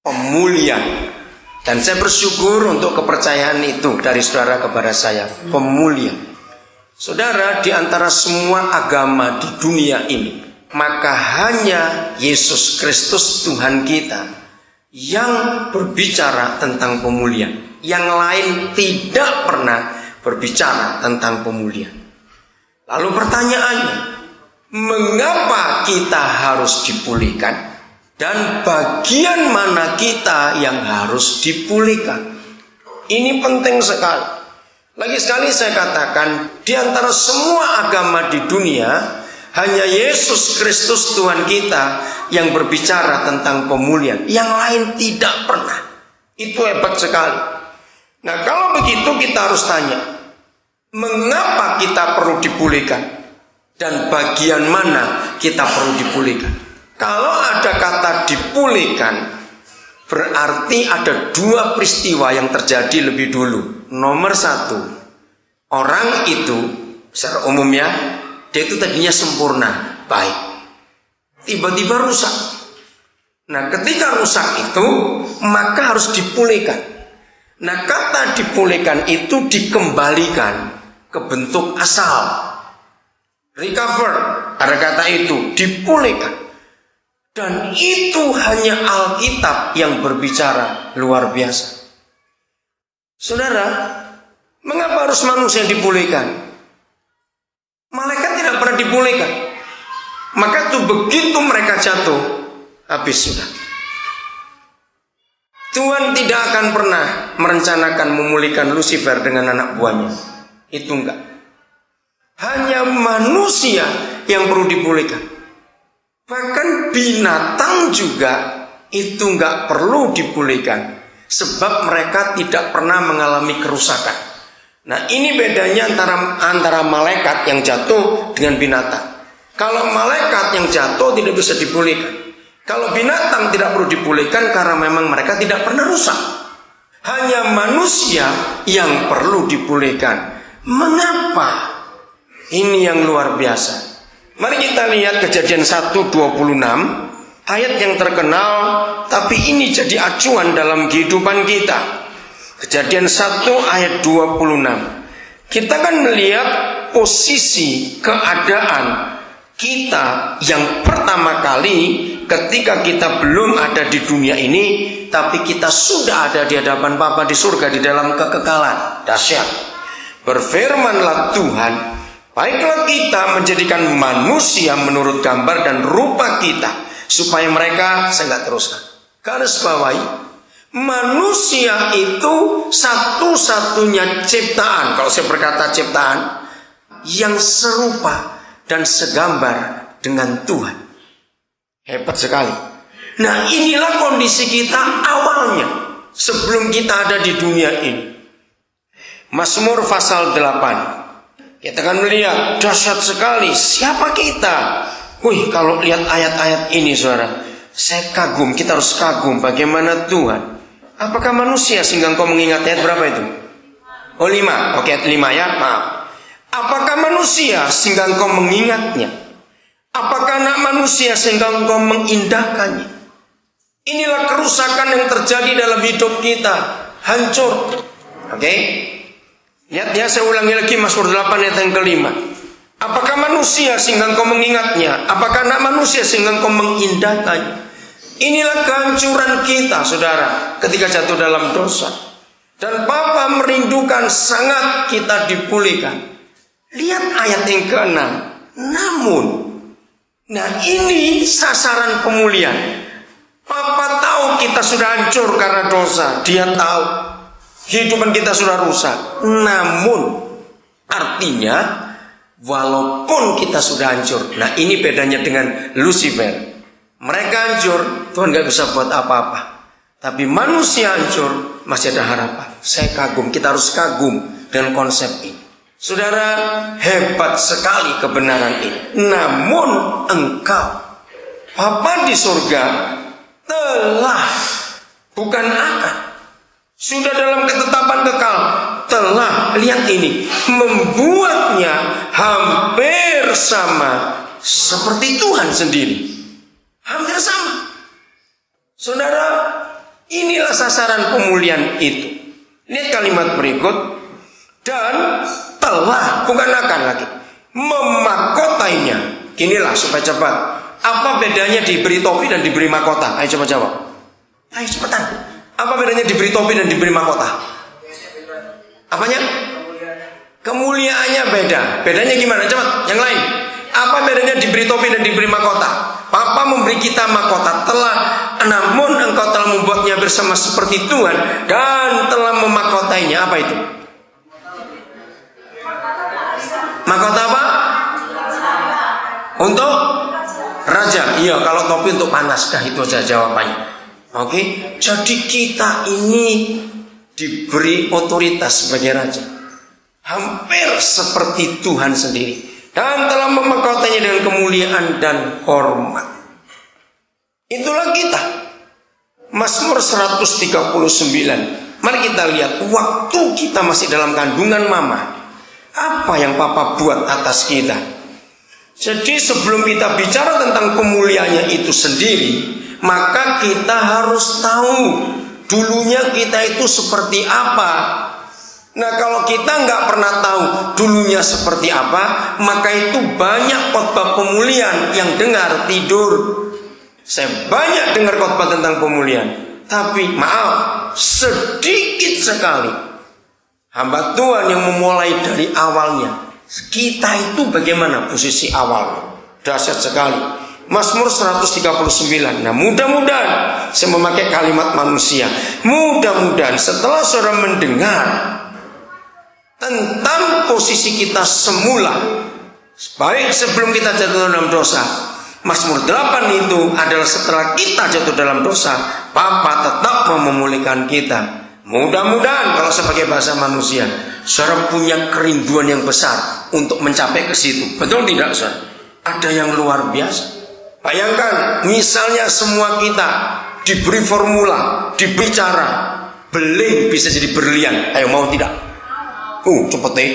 pemulihan. Dan saya bersyukur untuk kepercayaan itu dari saudara kepada saya, pemulihan. Saudara, di antara semua agama di dunia ini, maka hanya Yesus Kristus Tuhan kita yang berbicara tentang pemulihan. Yang lain tidak pernah berbicara tentang pemulihan. Lalu pertanyaannya, mengapa kita harus dipulihkan? Dan bagian mana kita yang harus dipulihkan? Ini penting sekali. Lagi sekali saya katakan, di antara semua agama di dunia, hanya Yesus Kristus Tuhan kita yang berbicara tentang pemulihan. Yang lain tidak pernah. Itu hebat sekali. Nah, kalau begitu kita harus tanya, mengapa kita perlu dipulihkan? Dan bagian mana kita perlu dipulihkan? Kalau ada kata dipulihkan, berarti ada dua peristiwa yang terjadi lebih dulu. Nomor satu, orang itu secara umumnya dia itu tadinya sempurna, baik, tiba-tiba rusak. Nah, ketika rusak itu maka harus dipulihkan. Nah, kata dipulihkan itu dikembalikan ke bentuk asal. Recover, ada kata itu, dipulihkan. Dan itu hanya Alkitab yang berbicara, luar biasa. Saudara, mengapa harus manusia dipulihkan? Malaikat tidak pernah dipulihkan. Maka itu begitu mereka jatuh, habis sudah. Tuhan tidak akan pernah merencanakan memulihkan Lucifer dengan anak buahnya. Itu enggak. Hanya manusia yang perlu dipulihkan. Bahkan binatang juga itu enggak perlu dipulihkan, sebab mereka tidak pernah mengalami kerusakan. Nah, ini bedanya antara malaikat yang jatuh dengan binatang. Kalau malaikat yang jatuh tidak bisa dipulihkan. Kalau binatang tidak perlu dipulihkan karena memang mereka tidak pernah rusak. Hanya manusia yang perlu dipulihkan. Mengapa? Ini yang luar biasa. Mari kita lihat Kejadian 1:26, ayat yang terkenal, tapi ini jadi acuan dalam kehidupan kita. Kejadian 1 ayat 26. Kita kan melihat posisi keadaan kita yang pertama kali ketika kita belum ada di dunia ini, tapi kita sudah ada di hadapan Bapa di surga di dalam kekekalan. Dahsyat. Berfirmanlah Tuhan, baiklah kita menjadikan manusia menurut gambar dan rupa kita, supaya mereka, saya nggak teruskan, garis bawahi, manusia itu satu-satunya ciptaan, kalau saya berkata ciptaan, yang serupa dan segambar dengan Tuhan. Hebat sekali. Nah, inilah kondisi kita awalnya, sebelum kita ada di dunia ini. Mazmur pasal 8. Kita akan melihat dahsyat sekali siapa kita. Wih, kalau lihat ayat-ayat ini saudara, saya kagum, kita harus kagum bagaimana Tuhan. Apakah manusia sehingga engkau mengingat, ayat berapa itu? Oh 5, oke 5 ya, maaf. Apakah manusia sehingga engkau mengingatnya? Apakah anak manusia sehingga engkau mengindahkannya? Inilah kerusakan yang terjadi dalam hidup kita, hancur. Oke? Lihat ya, saya ulangi lagi Mazmur 8 ayat yang kelima. Apakah manusia sehingga engkau mengingatnya? Apakah anak manusia sehingga engkau mengindahkannya? Inilah kehancuran kita, saudara, ketika jatuh dalam dosa. Dan Bapa merindukan sangat kita dipulihkan. Lihat ayat yang ke-6. Namun, nah ini sasaran pemulihan. Papa tahu kita sudah hancur karena dosa. Dia tahu kehidupan kita sudah rusak. Namun, artinya walaupun kita sudah hancur. Nah ini bedanya dengan Lucifer. Mereka hancur, Tuhan gak bisa buat apa-apa. Tapi manusia hancur, masih ada harapan. Saya kagum, kita harus kagum dengan konsep ini. Saudara, hebat sekali kebenaran ini. Namun engkau, Bapa di surga, telah, bukan akan, sudah dalam ketetapan kekal, telah, lihat ini, membuatnya hampir sama seperti Tuhan sendiri. Hampir sama. Saudara, Inilah sasaran pemulihan itu. Lihat kalimat berikut. Dan telah, bukan akan lagi, memakotainya. Inilah supaya cepat. Apa bedanya diberi topi dan diberi mahkota? Ayo coba jawab. Ayo cepetan. Apa bedanya diberi topi dan diberi mahkota? Apanya? Kemuliaannya beda. Bedanya gimana? Cepat, yang lain. Apa bedanya diberi topi dan diberi mahkota? Papa memberi kita mahkota namun engkau telah membuatnya bersama seperti Tuhan dan telah memakotainya. Apa itu? Mahkota apa? Untuk raja. Iya, kalau topi untuk panas. Dah itu aja jawabannya. Oke. Jadi kita ini diberi otoritas sebagai raja, hampir seperti Tuhan sendiri, dan telah memahkotanya dengan kemuliaan dan hormat. Itulah kita. Mazmur 139. Mari kita lihat waktu kita masih dalam kandungan mama, apa yang Papa buat atas kita. Jadi sebelum kita bicara tentang kemuliaannya itu sendiri, maka kita harus tahu dulunya kita itu seperti apa. Nah, kalau kita nggak pernah tahu dulunya seperti apa, maka itu banyak khotbah pemulihan yang dengar tidur. Saya banyak dengar khotbah tentang pemulihan, tapi maaf, sedikit sekali hamba Tuhan yang memulai dari awalnya. Kita itu bagaimana posisi awalnya? Dahsyat sekali. Mazmur 139. Nah, mudah-mudahan saya memakai kalimat manusia. Mudah-mudahan setelah saudara mendengar tentang posisi kita semula, baik sebelum kita jatuh dalam dosa. Mazmur 8 itu adalah setelah kita jatuh dalam dosa, Papa tetap mau memulihkan kita. Mudah-mudahan kalau sebagai bahasa manusia, saudara punya kerinduan yang besar untuk mencapai ke situ. Betul tidak, saudara? Ada yang luar biasa. Bayangkan, misalnya semua kita diberi formula, diberi cara, beling bisa jadi berlian. Ayo, mau tidak? Cepet deh.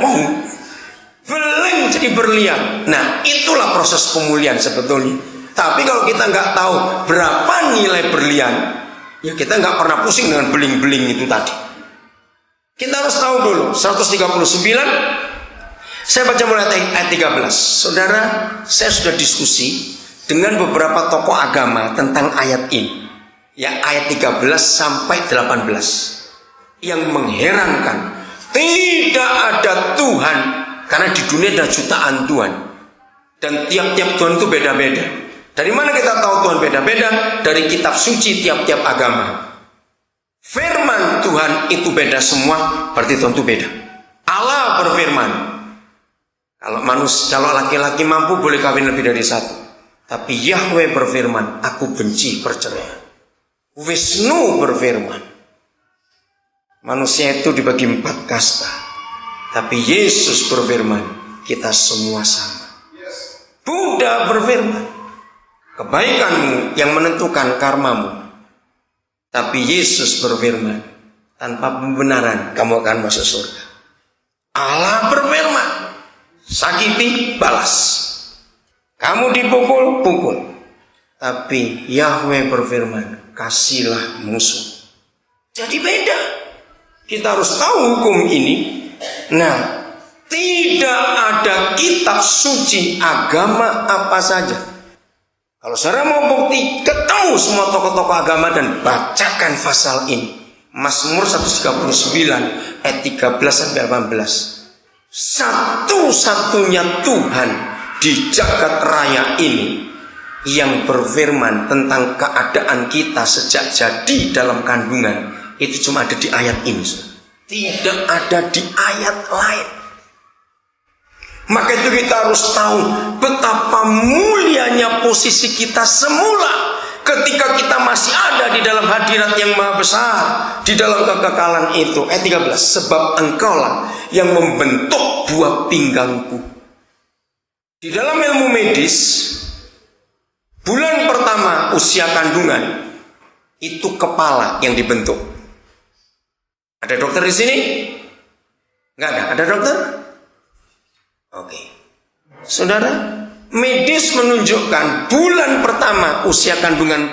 Mau. Beling jadi berlian. Nah, itulah proses pemulihan sebetulnya. Tapi kalau kita nggak tahu berapa nilai berlian, ya kita nggak pernah pusing dengan beling-beling itu tadi. Kita harus tahu dulu. 139. Saya baca mulai ayat 13. Saudara, saya sudah diskusi dengan beberapa tokoh agama tentang ayat ini. Ya, ayat 13 sampai 18. Yang mengherankan, tidak ada Tuhan, karena di dunia ada jutaan Tuhan. Dan tiap-tiap Tuhan itu beda-beda. Dari mana kita tahu Tuhan beda-beda? Dari kitab suci tiap-tiap agama. Firman Tuhan itu beda semua, berarti Tuhan itu beda. Allah berfirman, kalau laki-laki mampu boleh kawin lebih dari satu. Tapi Yahweh berfirman, aku benci perceraian. Wisnu berfirman, manusia itu dibagi 4 kasta. Tapi Yesus berfirman, kita semua sama. Buddha berfirman, kebaikanmu yang menentukan karmamu. Tapi Yesus berfirman, tanpa pembenaran kamu akan masuk surga. Allah berfirman, sakiti balas. Kamu dipukul, pukul. Tapi Yahweh berfirman, kasihlah musuh. Jadi beda. Kita harus tahu hukum ini. Nah, tidak ada kitab suci agama apa saja. Kalau saudara mau bukti, ketemu semua tokoh-tokoh agama dan bacakan pasal ini. Mazmur 139 ayat 13 sampai 18. Satu-satunya Tuhan di jagat raya ini yang berfirman tentang keadaan kita sejak jadi dalam kandungan, itu cuma ada di ayat ini. Tidak ada di ayat lain. Maka itu kita harus tahu betapa mulianya posisi kita semula ketika kita masih ada di dalam hadirat yang maha besar, di dalam kekekalan itu. Ayat 13, sebab engkaulah yang membentuk buah pinggangku. Di dalam ilmu medis, bulan pertama usia kandungan itu kepala yang dibentuk. Ada dokter di sini? Enggak ada. Ada dokter? Oke. Saudara, medis menunjukkan bulan pertama usia kandungan